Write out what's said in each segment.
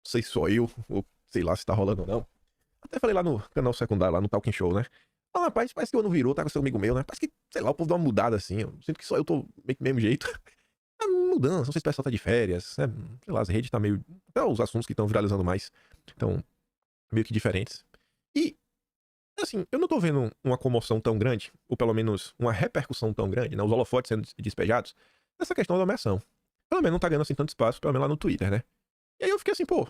sei se sou eu, ou sei lá se tá rolando ou não. Até falei lá no canal secundário, lá no Talking Show, né? Ah, rapaz, parece que o ano virou, tá com seu amigo meu, né? Parece que, sei lá, o povo deu uma mudada assim. Eu sinto que só eu tô meio que do mesmo jeito. Tá mudando, não sei se o pessoal tá de férias, né? Sei lá, as redes tá meio. Até os assuntos que estão viralizando mais estão meio que diferentes. E, assim, eu não tô vendo uma comoção tão grande, ou pelo menos uma repercussão tão grande, né? Os holofotes sendo despejados, nessa questão da nomeação. Pelo menos não tá ganhando assim tanto espaço, pelo menos lá no Twitter, né? E aí eu fiquei assim, pô,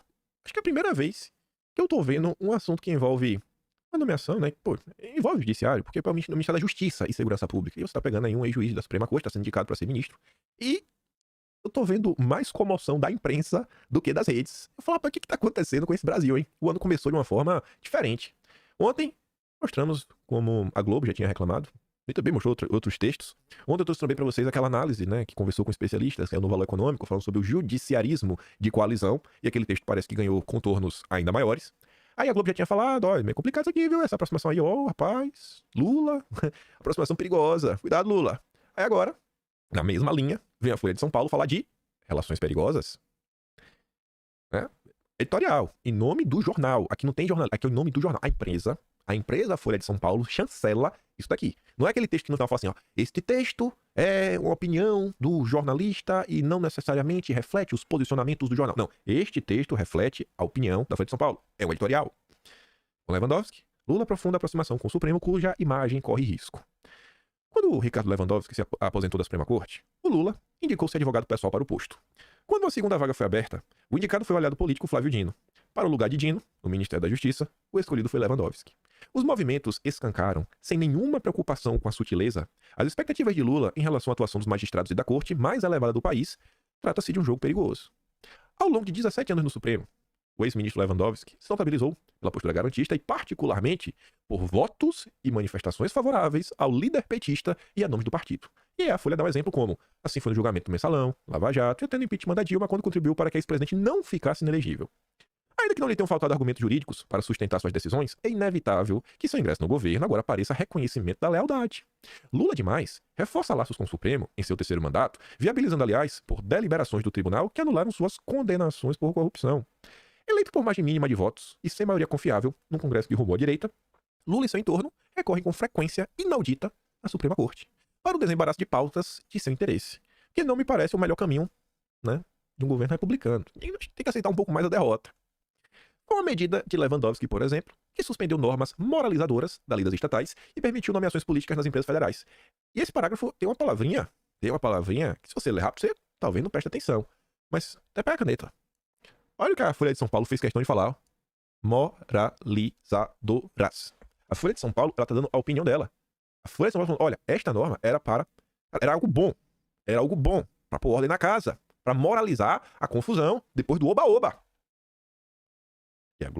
acho que é a primeira vez que eu tô vendo um assunto que envolve a nomeação, né? Pô, envolve o judiciário, porque é o Ministério da Justiça e Segurança Pública. E você tá pegando aí um ex-juiz da Suprema Corte, tá sendo indicado pra ser ministro. E eu tô vendo mais comoção da imprensa do que das redes. Eu falo, rapaz, o que tá acontecendo com esse Brasil, hein? O ano começou de uma forma diferente. Ontem, mostramos como a Globo já tinha reclamado, e também mostrou outros textos. Ontem eu trouxe também pra vocês aquela análise, né, que conversou com especialistas, que é no Valor Econômico, falando sobre o judiciarismo de coalizão, e aquele texto parece que ganhou contornos ainda maiores. Aí a Globo já tinha falado, ó, é meio complicado isso aqui, viu? Essa aproximação aí, ó, rapaz, Lula, aproximação perigosa, cuidado, Lula. Aí agora, na mesma linha, vem a Folha de São Paulo falar de relações perigosas, né? Editorial, em nome do jornal. Aqui não tem jornal, aqui é em nome do jornal. A empresa Folha de São Paulo chancela isso daqui. Não é aquele texto que no final fala assim, ó, este texto é uma opinião do jornalista e não necessariamente reflete os posicionamentos do jornal. Não, este texto reflete a opinião da Folha de São Paulo. É um editorial. Com Lewandowski, Lula aprofunda a aproximação com o Supremo, cuja imagem corre risco. Quando o Ricardo Lewandowski se aposentou da Suprema Corte, o Lula indicou ser advogado pessoal para o posto. Quando a segunda vaga foi aberta, o indicado foi o aliado político Flávio Dino. Para o lugar de Dino, no Ministério da Justiça, o escolhido foi Lewandowski. Os movimentos escancaram, sem nenhuma preocupação com a sutileza, as expectativas de Lula em relação à atuação dos magistrados e da corte mais elevada do país. Trata-se de um jogo perigoso. Ao longo de 17 anos no Supremo, o ex-ministro Lewandowski se notabilizou pela postura garantista e, particularmente, por votos e manifestações favoráveis ao líder petista e a nomes do partido. E a Folha dá um exemplo como, assim foi no julgamento do Mensalão, Lava Jato e até no impeachment da Dilma, quando contribuiu para que a ex-presidente não ficasse inelegível. Ainda que não lhe tenham faltado argumentos jurídicos para sustentar suas decisões, é inevitável que seu ingresso no governo agora pareça reconhecimento da lealdade. Lula demais reforça laços com o Supremo em seu terceiro mandato, viabilizando, aliás, por deliberações do tribunal que anularam suas condenações por corrupção. Eleito por margem mínima de votos e sem maioria confiável num Congresso que rumou à direita, Lula e seu entorno recorrem com frequência inaudita à Suprema Corte para o desembaraço de pautas de seu interesse, que não me parece o melhor caminho, né, de um governo republicano. E tem que aceitar um pouco mais a derrota. Com a medida de Lewandowski, por exemplo, que suspendeu normas moralizadoras da lei das estatais e permitiu nomeações políticas nas empresas federais. E esse parágrafo tem uma palavrinha que se você ler rápido, você talvez não preste atenção. Mas até pega a caneta. Olha o que a Folha de São Paulo fez questão de falar, ó. Moralizadoras. A Folha de São Paulo, ela tá dando a opinião dela. A Folha de São Paulo falando, olha, esta norma era algo bom. Era algo bom pra pôr ordem na casa, pra moralizar a confusão depois do oba-oba.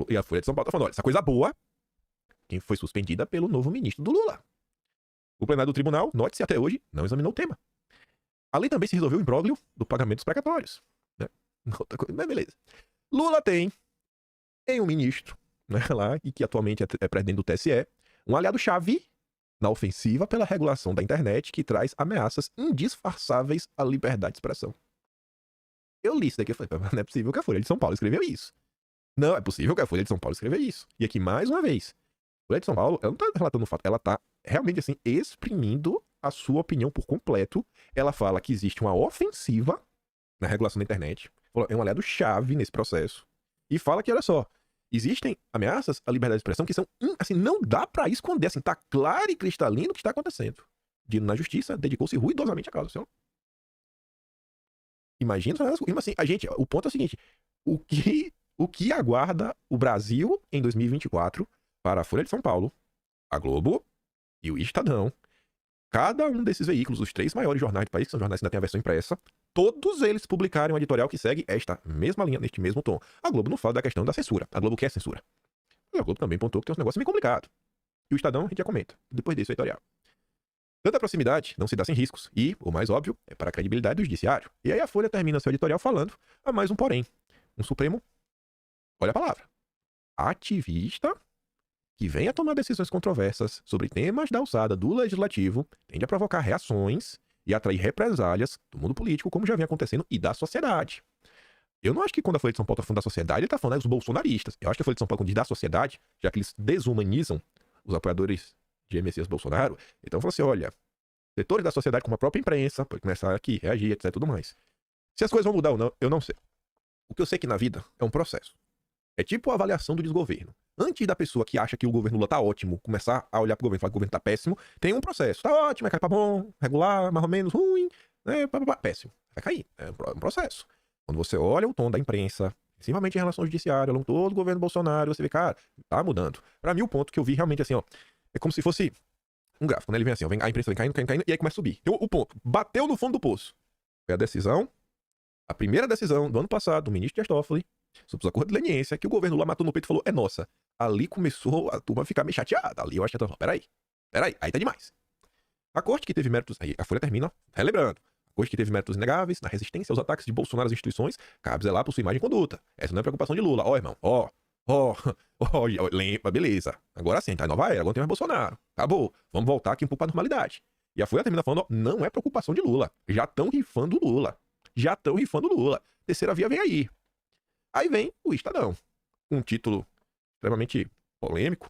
E a Folha de São Paulo tá falando, olha, essa coisa boa, quem foi suspendida pelo novo ministro do Lula. O plenário do tribunal, note-se até hoje, não examinou o tema. A lei também se resolveu o imbróglio do pagamento dos precatórios. Né? Mas beleza. Lula tem um ministro, né, lá, e que atualmente é presidente do TSE, um aliado-chave na ofensiva pela regulação da internet que traz ameaças indisfarçáveis à liberdade de expressão. Eu li isso daqui e falei, não é possível que a Folha de São Paulo escreveu isso. Não é possível que a Folha de São Paulo escreveu isso. E aqui, mais uma vez, a Folha de São Paulo, ela não tá relatando o fato, ela tá realmente, assim, exprimindo a sua opinião por completo. Ela fala que existe uma ofensiva na regulação da internet, é um aliado-chave nesse processo, e fala que, olha só, existem ameaças à liberdade de expressão que são, assim, não dá pra esconder, assim, tá claro e cristalino o que está acontecendo. Dino na justiça dedicou-se ruidosamente à causa, senhor. Imagina, assim, a gente, o ponto é o seguinte, o que aguarda o Brasil em 2024 para a Folha de São Paulo, a Globo e o Estadão, cada um desses veículos, os 3 maiores jornais do país, que são jornais que ainda têm a versão impressa, todos eles publicarem um editorial que segue esta mesma linha, neste mesmo tom. A Globo não fala da questão da censura. A Globo quer censura. E a Globo também pontuou que tem um negócio meio complicado. E o Estadão, a gente já comenta, depois desse editorial. Tanta proximidade não se dá sem riscos. E, o mais óbvio, é para a credibilidade do judiciário. E aí a Folha termina seu editorial falando a mais um porém. Um Supremo, olha a palavra, ativista, que venha tomar decisões controversas sobre temas da alçada do legislativo, tende a provocar reações e atrair represálias do mundo político, como já vem acontecendo, e da sociedade. Eu não acho que quando a Folha de São Paulo tá falando da sociedade, ele tá falando dos bolsonaristas. Eu acho que a Folha de São Paulo, quando diz da sociedade, já que eles desumanizam os apoiadores de Messias Bolsonaro, então fala assim, olha, setores da sociedade, como a própria imprensa, pode começar aqui, reagir, etc, tudo mais. Se as coisas vão mudar ou não, eu não sei. O que eu sei é que na vida é um processo. É tipo a avaliação do desgoverno. Antes da pessoa que acha que o governo Lula tá ótimo começar a olhar pro governo e falar que o governo tá péssimo, tem um processo. Tá ótimo, vai cair pra bom, regular, mais ou menos, ruim, né, péssimo. Vai cair. É um processo. Quando você olha o tom da imprensa, principalmente em relação ao judiciário, ao longo de todo o governo Bolsonaro, você vê, cara, tá mudando. Pra mim, o ponto que eu vi realmente assim, ó, é como se fosse um gráfico, né? Ele vem assim, ó, a imprensa vem caindo, caindo, caindo, e aí começa a subir. Então, o ponto, bateu no fundo do poço. Foi a decisão, a primeira decisão do ano passado, do ministro Dias Toffoli, sobre os acordos de leniência, que o governo lá matou no peito e falou, é nossa. Ali começou a turma a ficar meio chateada. Ali eu acho que a turma, peraí, aí tá demais. A corte que teve méritos, aí a Folha termina relembrando, a corte que teve méritos inegáveis na resistência aos ataques de Bolsonaro às instituições, cabe zelar por sua imagem e conduta. Essa não é preocupação de Lula. Ó, irmão, lembra, beleza. Agora sim, tá em nova era, agora não tem mais Bolsonaro. Acabou, vamos voltar aqui um pouco pra normalidade. E a Folha termina falando, ó, não é preocupação de Lula. Já estão rifando o Lula. Já estão rifando o Lula. Terceira via vem aí. Aí vem o Estadão, um título extremamente polêmico.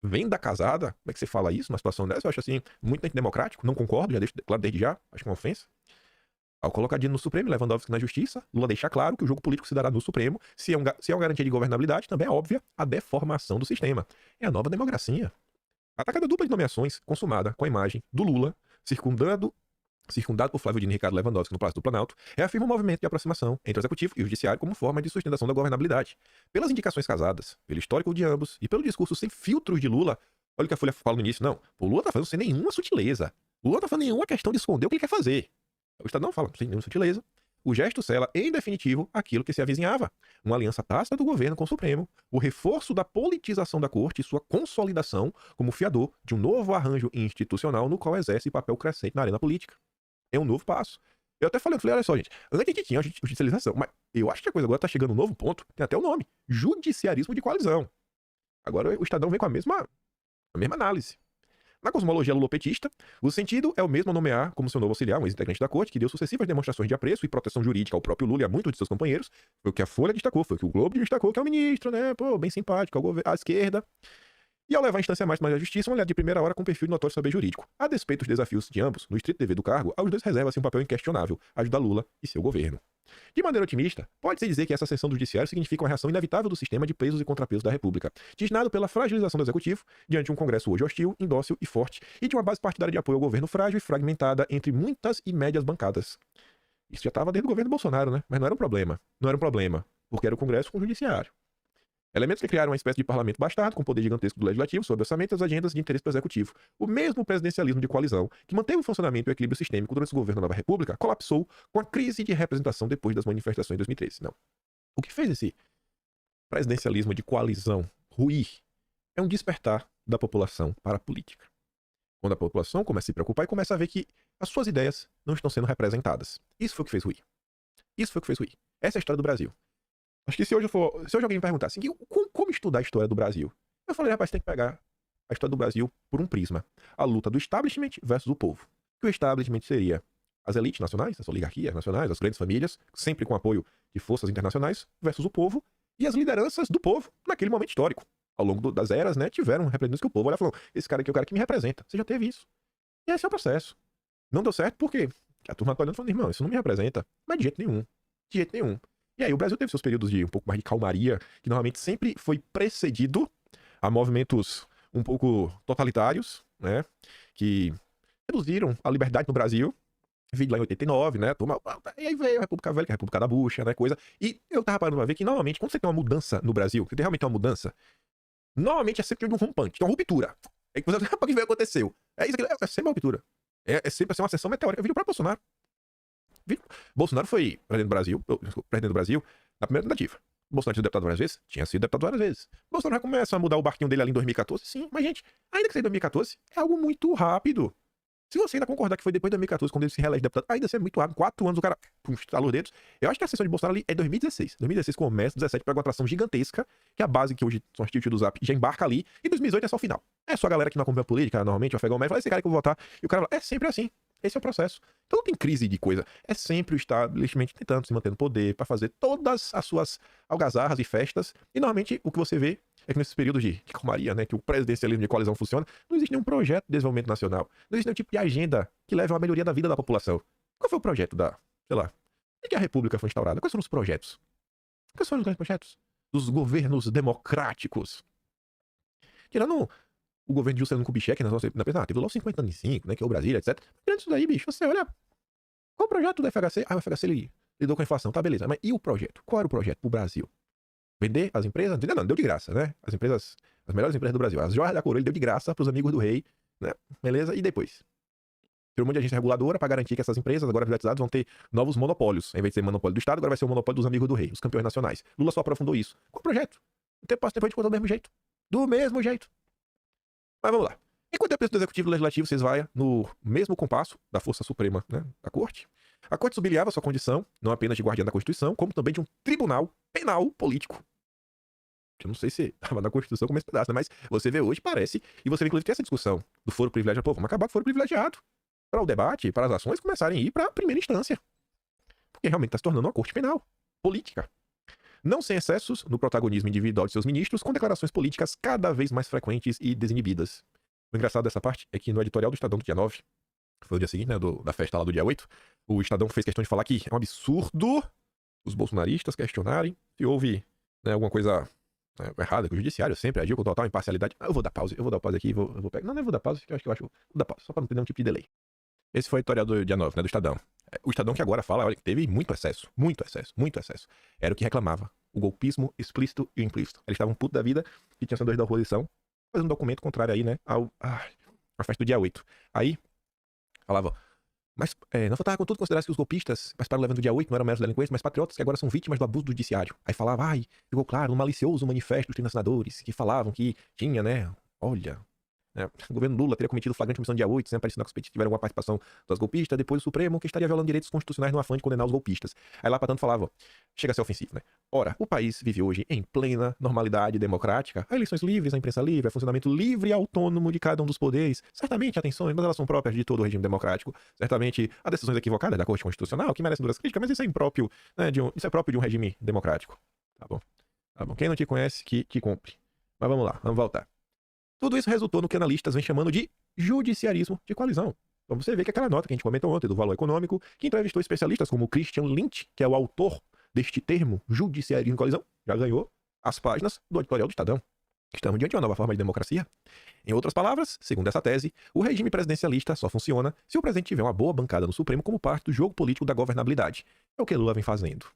Vem da casada, como é que você fala isso numa situação dessa? Eu acho assim, muito antidemocrático, não concordo, já deixo claro desde já, acho que é uma ofensa. Ao colocar Dino no Supremo, Lewandowski na Justiça, Lula deixa claro que o jogo político se dará no Supremo, se é uma garantia de governabilidade, também é óbvia a deformação do sistema. É a nova democracia. A atacada dupla de nomeações, consumada com a imagem do Lula, circundado por Flávio Dino e Ricardo Lewandowski no Palácio do Planalto, reafirma um movimento de aproximação entre o Executivo e o Judiciário como forma de sustentação da governabilidade. Pelas indicações casadas, pelo histórico de ambos e pelo discurso sem filtros de Lula, olha o que a Folha fala no início, não, o Lula tá fazendo sem nenhuma sutileza. O Lula tá fazendo nenhuma questão de esconder o que ele quer fazer. O Estadão fala, sem nenhuma sutileza. O gesto sela, em definitivo, aquilo que se avizinhava. Uma aliança tácita do governo com o Supremo, o reforço da politização da corte e sua consolidação como fiador de um novo arranjo institucional no qual exerce papel crescente na arena política. É um novo passo. Eu até falei, olha só, gente, antes a gente tinha a judicialização, mas eu acho que a coisa agora tá chegando a um novo ponto, tem até o nome, judiciarismo de coalizão. Agora o Estadão vem com a mesma análise. Na cosmologia lulopetista, o sentido é o mesmo a nomear como seu novo auxiliar, um ex-integrante da corte, que deu sucessivas demonstrações de apreço e proteção jurídica ao próprio Lula e a muitos de seus companheiros. Foi o que a Folha destacou, foi o que o Globo destacou, que é o ministro, né, pô, bem simpático, à esquerda. E ao levar a instância mais à justiça, uma olhada de primeira hora com perfil de notório saber jurídico. A despeito dos desafios de ambos, no estrito dever do cargo, aos dois reserva-se um papel inquestionável, ajudar Lula e seu governo. De maneira otimista, pode-se dizer que essa sessão do judiciário significa uma reação inevitável do sistema de pesos e contrapesos da República, tisnado pela fragilização do executivo, diante de um Congresso hoje hostil, indócil e forte, e de uma base partidária de apoio ao governo frágil e fragmentada entre muitas e médias bancadas. Isso já estava desde o governo Bolsonaro, né? Mas não era um problema. Não era um problema, porque era o Congresso com o judiciário. Elementos que criaram uma espécie de parlamento bastardo, com poder gigantesco do legislativo sobre orçamento e as agendas de interesse do executivo. O mesmo presidencialismo de coalizão, que manteve o funcionamento e o equilíbrio sistêmico durante o governo da Nova República, colapsou com a crise de representação depois das manifestações de 2013. Não. O que fez esse presidencialismo de coalizão ruir é um despertar da população para a política. Quando a população começa a se preocupar e começa a ver que as suas ideias não estão sendo representadas. Isso foi o que fez ruir. Isso foi o que fez ruir. Essa é a história do Brasil. Acho que se hoje alguém me perguntar assim, como estudar a história do Brasil? Eu falei, rapaz, tem que pegar a história do Brasil por um prisma. A luta do establishment versus o povo. Que o establishment seria as elites nacionais, as oligarquias nacionais, as grandes famílias, sempre com apoio de forças internacionais, versus o povo e as lideranças do povo naquele momento histórico. Ao longo das eras, né, tiveram representantes que o povo olha e falou, esse cara aqui é o cara que me representa. Você já teve isso. E esse é o processo. Não deu certo por quê? A turma tá olhando e falando, irmão, isso não me representa. Mas de jeito nenhum. De jeito nenhum. E aí o Brasil teve seus períodos de um pouco mais de calmaria, que normalmente sempre foi precedido a movimentos um pouco totalitários, né? Que reduziram a liberdade no Brasil. Vídeo lá em 89, né? E aí veio a República Velha, que é a República da Bucha, né? Coisa. E eu tava parando pra ver que normalmente, quando você tem uma mudança no Brasil, que tem realmente uma mudança, normalmente é sempre um rompante, tem uma ruptura. É que você o que aconteceu. É isso aqui, é sempre uma ruptura. É sempre assim, uma sessão meteórica. Vídeo para Bolsonaro. Bolsonaro foi presidente do Brasil na primeira tentativa. Bolsonaro tinha sido deputado várias vezes? Tinha sido deputado várias vezes. Bolsonaro já começa a mudar o barquinho dele ali em 2014? Sim, mas gente, ainda que seja em 2014, é algo muito rápido. Se você ainda concordar que foi depois de 2014, quando ele se reelege deputado, ainda assim é muito rápido. 4 anos o cara estalou os dedos. Eu acho que a sessão de Bolsonaro ali é 2016. 2016 começa, 2017 pega uma atração gigantesca, que é a base que hoje são as tios do Zap, já embarca ali, e 2018 é só o final. É só a galera que não acompanha a política, normalmente, o afegão médio, fala, esse cara que eu vou votar, e o cara fala, é sempre assim. Esse é o processo. Então não tem crise de coisa. É sempre o establishment tentando se manter no poder para fazer todas as suas algazarras e festas. E normalmente o que você vê é que nesses períodos de calmaria, né, que o presidencialismo de coalizão funciona, não existe nenhum projeto de desenvolvimento nacional. Não existe nenhum tipo de agenda que leve a uma melhoria da vida da população. Qual foi o projeto sei lá, de que a República foi instaurada? Quais foram os projetos? Quais foram os grandes projetos dos governos democráticos? Tirando o governo de Juscelino Kubitschek, teve lá os 55, né, que é o Brasília, etc. Tirando isso daí, bicho, você olha, qual o projeto do FHC? Ah, o FHC ele lidou com a inflação, tá, beleza. Mas e o projeto? Qual era o projeto pro Brasil? Vender as empresas? Não, deu de graça, né? As melhores empresas do Brasil. As joias da coroa ele deu de graça pros amigos do rei, né? Beleza? E depois? Tem um monte de agência reguladora para garantir que essas empresas, agora privatizadas, vão ter novos monopólios. Em vez de ser monopólio do Estado, agora vai ser o monopólio dos amigos do rei, os campeões nacionais. Lula só aprofundou isso. Qual o projeto? O tempo passa, tempo a gente conta do mesmo jeito. Do mesmo jeito. Mas vamos lá. Enquanto é preço do executivo e do legislativo, vocês vão no mesmo compasso da força suprema, né, da corte. A corte sublinhava sua condição, não apenas de guardiã da Constituição, como também de um tribunal penal político. Eu não sei se estava na Constituição como esse pedaço, né? Mas você vê hoje, parece, e você vê inclusive tem essa discussão do foro privilegiado. Pô, vamos acabar com o foro privilegiado. Para o debate, para as ações começarem a ir para a primeira instância. Porque realmente está se tornando uma corte penal, política. Não sem excessos no protagonismo individual de seus ministros, com declarações políticas cada vez mais frequentes e desinibidas. O engraçado dessa parte é que no editorial do Estadão do dia 9, que foi o dia seguinte, né, da festa lá do dia 8, o Estadão fez questão de falar que é um absurdo os bolsonaristas questionarem se houve, né, alguma coisa errada, que o judiciário sempre agiu com total imparcialidade. Eu vou dar pausa aqui, eu vou pegar. Não, não vou dar pausa, que eu acho vou dar pausa, só para não ter nenhum tipo de delay. Esse foi o editorial do dia 9, né, do Estadão. O Estadão que agora fala, olha, que teve muito excesso. Era o que reclamava. O golpismo explícito e implícito. Eles estavam putos da vida que tinham senadores da oposição fazendo um documento contrário aí, né, à festa do dia 8. Aí, falava, mas não faltava com tudo considerar que os golpistas participaram levando do dia 8 não eram meros delinquentes, mas patriotas que agora são vítimas do abuso do judiciário. Aí falava, ficou claro, no malicioso manifesto dos 30 senadores que falavam que tinha, né, olha... O governo Lula teria cometido flagrante omissão dia 8, sem aparecer na perspectiva tiveram alguma participação dos golpistas, depois o Supremo, que estaria violando direitos constitucionais no afã de condenar os golpistas. Aí lá, tanto falava, chega a ser ofensivo, né? Ora, o país vive hoje em plena normalidade democrática, há eleições livres, a imprensa livre, há funcionamento livre e autônomo de cada um dos poderes. Certamente há tensões, mas elas são próprias de todo o regime democrático. Certamente há decisões equivocadas da Corte Constitucional, que merecem duras críticas, mas isso é impróprio, né, isso é próprio de um regime democrático. Tá bom? Quem não te conhece, que te compre. Mas vamos lá, vamos voltar. Tudo isso resultou no que analistas vêm chamando de judiciarismo de coalizão. Então você vê que aquela nota que a gente comentou ontem do Valor Econômico, que entrevistou especialistas como Christian Lynch, que é o autor deste termo, judiciarismo de coalizão, já ganhou as páginas do editorial do Estadão. Estamos diante de uma nova forma de democracia. Em outras palavras, segundo essa tese, o regime presidencialista só funciona se o presidente tiver uma boa bancada no Supremo como parte do jogo político da governabilidade. É o que Lula vem fazendo.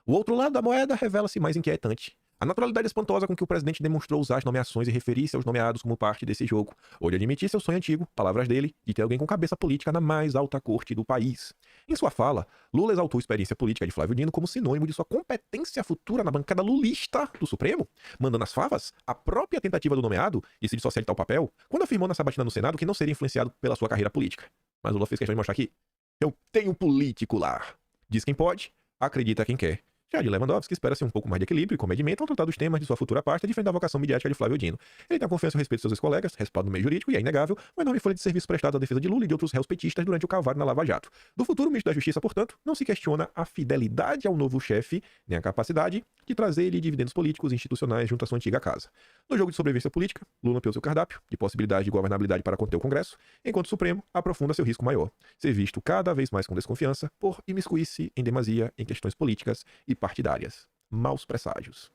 O outro lado da moeda revela-se mais inquietante. A naturalidade espantosa com que o presidente demonstrou usar as nomeações e referir-se aos nomeados como parte desse jogo, ou de admitir seu sonho antigo, palavras dele, de ter alguém com cabeça política na mais alta corte do país. Em sua fala, Lula exaltou a experiência política de Flávio Dino como sinônimo de sua competência futura na bancada lulista do Supremo, mandando as favas a própria tentativa do nomeado de se dissociar de tal papel, quando afirmou na sabatina no Senado que não seria influenciado pela sua carreira política. Mas Lula fez questão de mostrar que eu tenho político lá. Diz quem pode, acredita quem quer. Já de Lewandowski espera-se um pouco mais de equilíbrio e comedimento ao tratar dos temas de sua futura pasta, diferente da vocação midiática de Flávio Dino. Ele tem a confiança e o respeito de seus ex-colegas, respaldo no meio jurídico e é inegável uma enorme folha de serviço prestado à defesa de Lula e de outros réus petistas durante o calvário na Lava Jato. Do futuro ministro da Justiça, portanto, não se questiona a fidelidade ao novo chefe, nem a capacidade de trazer-lhe dividendos políticos e institucionais junto à sua antiga casa. No jogo de sobrevivência política, Lula ampliou seu cardápio de possibilidade de governabilidade para conter o Congresso, enquanto o Supremo aprofunda seu risco maior, ser visto cada vez mais com desconfiança por imiscuir-se em demasia em questões políticas e partidárias. Maus presságios.